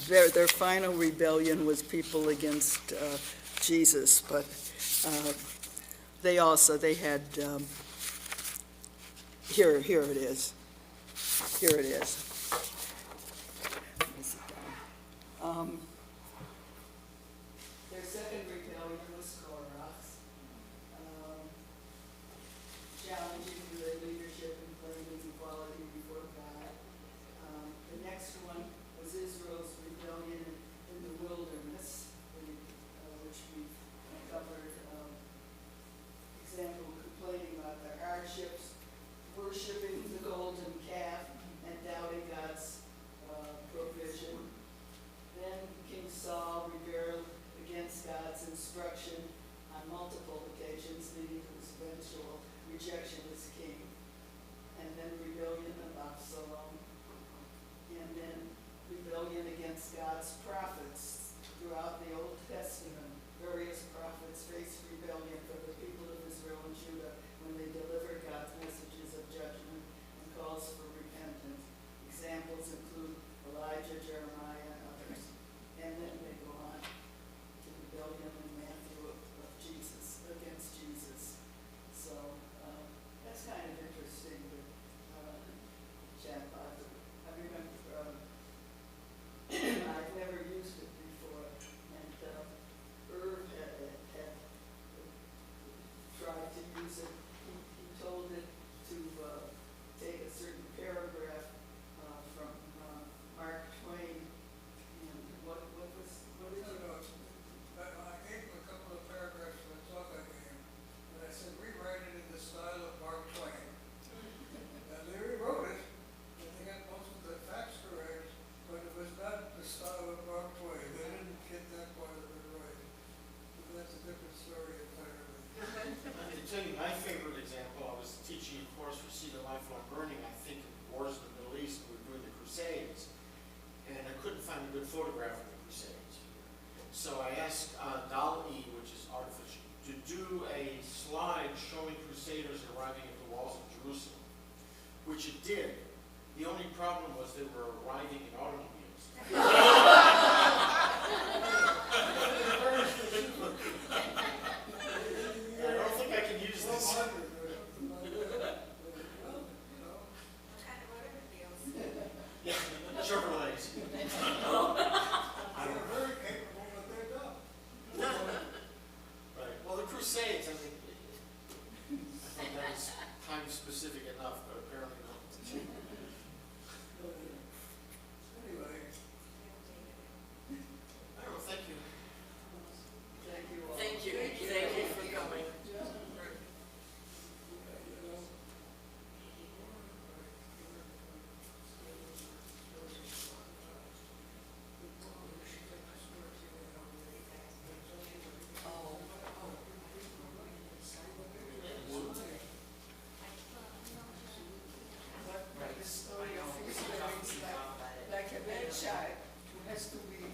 their final rebellion was people against Jesus, but they had here it is. Here it is. Let me sit down. Their second rebellion was Korach's, challenging the leadership and claiming equality before God. The next one was Israel's rebellion in the wilderness, which we covered. Example, complaining about their hardships, worshiping the golden calf, and doubting God's provision. Then King Saul rebelled against God's instruction on multiple occasions, leading to his eventual rejection as king. And then rebellion of Absalom. And then rebellion against God's prophets throughout the Old Testament. Various prophets faced rebellion from the people of Israel and Judah when they delivered God's messages of judgment and calls for repentance. Examples include Elijah, Jeremiah, and others. And then they go on to rebellion in Matthew of Jesus, against Jesus. So that's kind of interesting, Shabbat. I remember, I've never used it before, and Irv had tried to use it. He told it to take a certain paragraph from Mark Twain, and what did you? I gave him a couple of paragraphs from the talk I gave, and I said, rewrite it in the style of Mark Twain. And they rewrote it, and they got most of the facts correct, but it was not the style of Mark Twain. They didn't get that part of it right. But that's a different story entirely. I can tell you my favorite example. I was teaching a course for Cedar Lifelong Learning, I think in wars in the Middle East, we were doing the Crusades, and I couldn't find a good photograph of the Crusades. So I asked DAL-E, which is artificial, to do a slide showing Crusaders arriving at the walls of Jerusalem, which it did. The only problem was they were arriving in automobiles. I don't think I can use this. Yeah, Chevrolets. I don't know. Very capable, but they're dumb. Right. Well, the Crusades, I think that was time specific enough, but apparently not. Anyway, I don't know, thank you. Thank you all. Thank you for coming. But the story of Israel is like a bad child who has to be,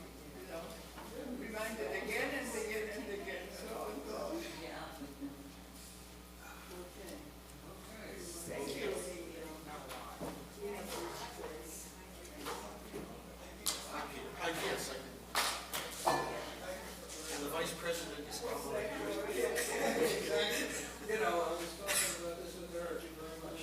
reminded again and again and again. So on goes. Yeah. Okay. Thank you. I guess I can. And the vice president is probably. you know, I was talking about this with Eric very much.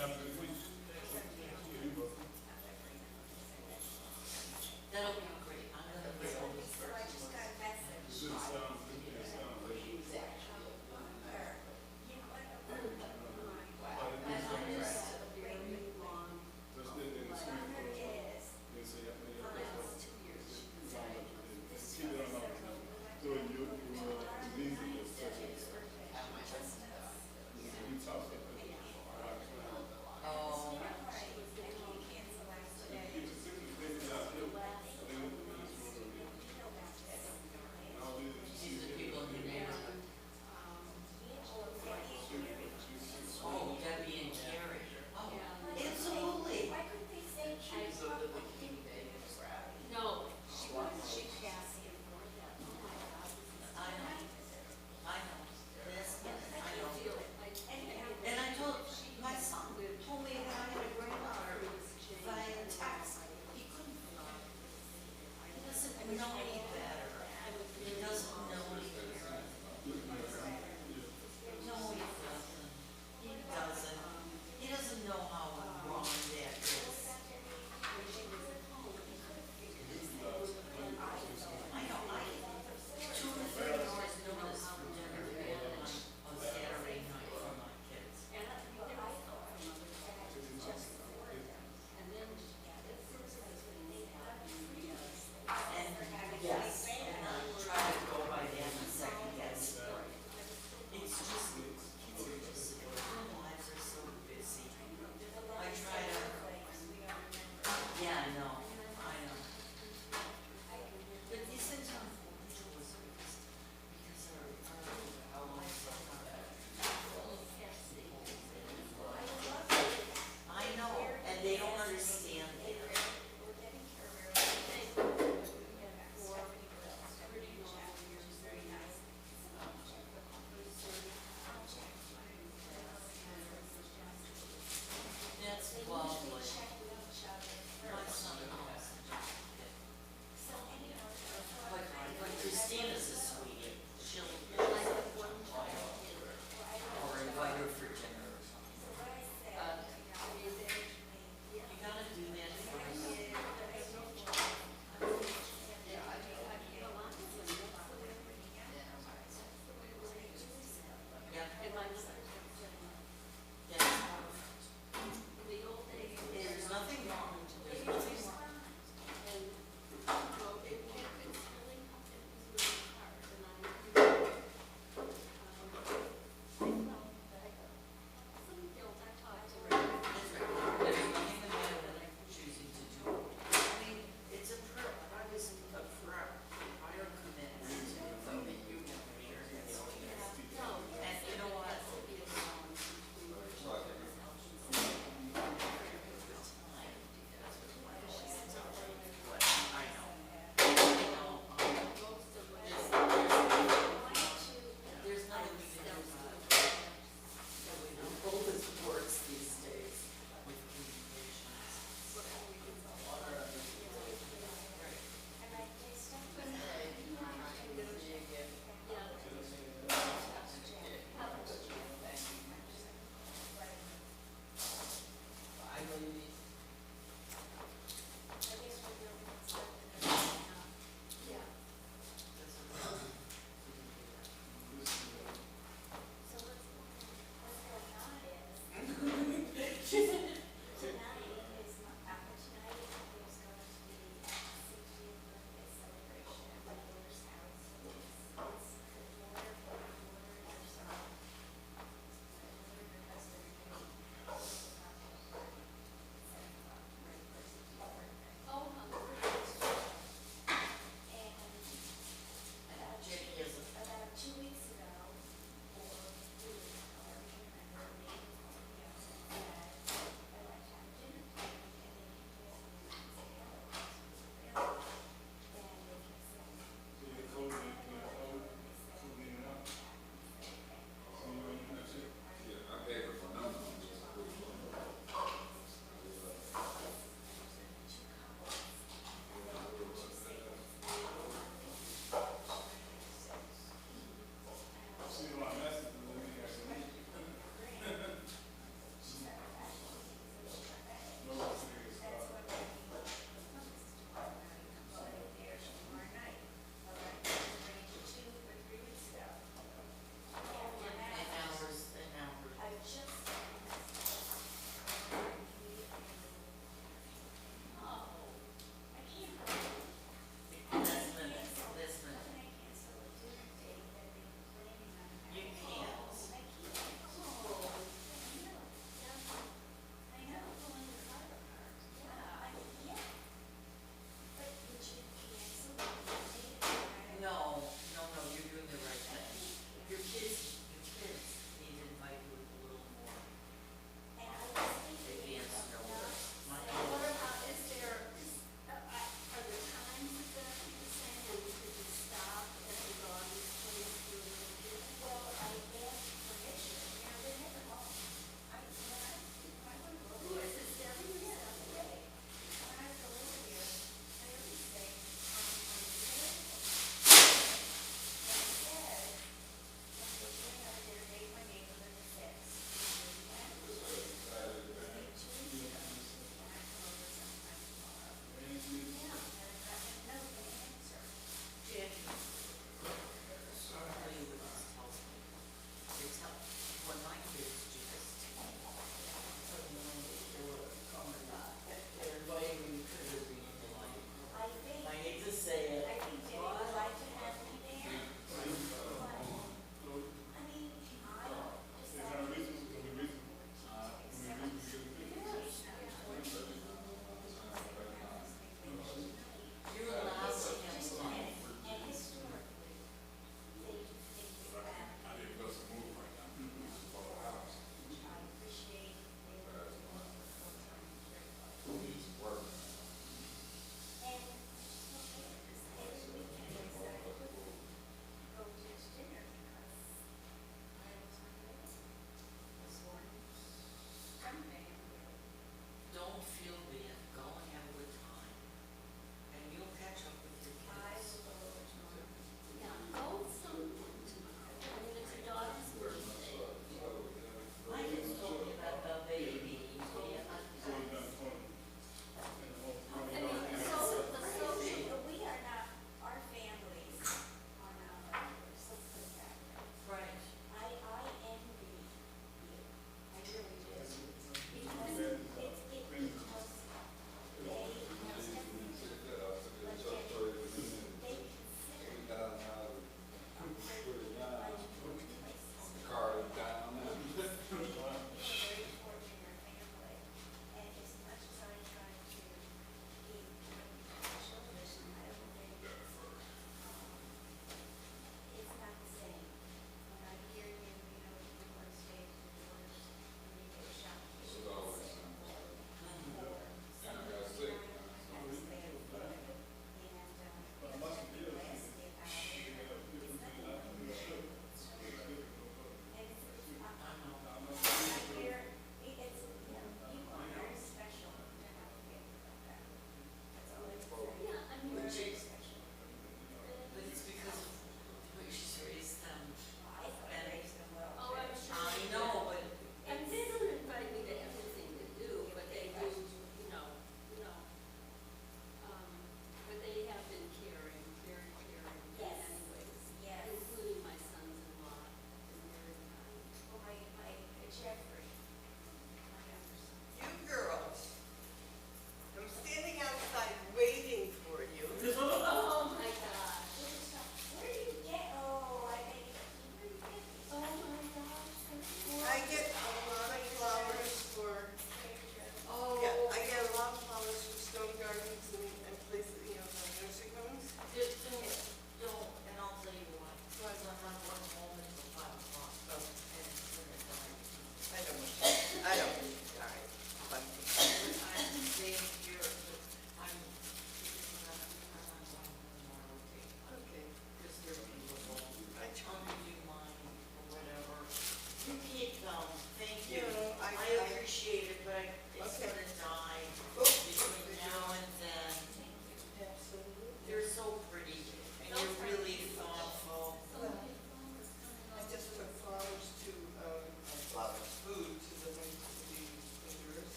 Have a good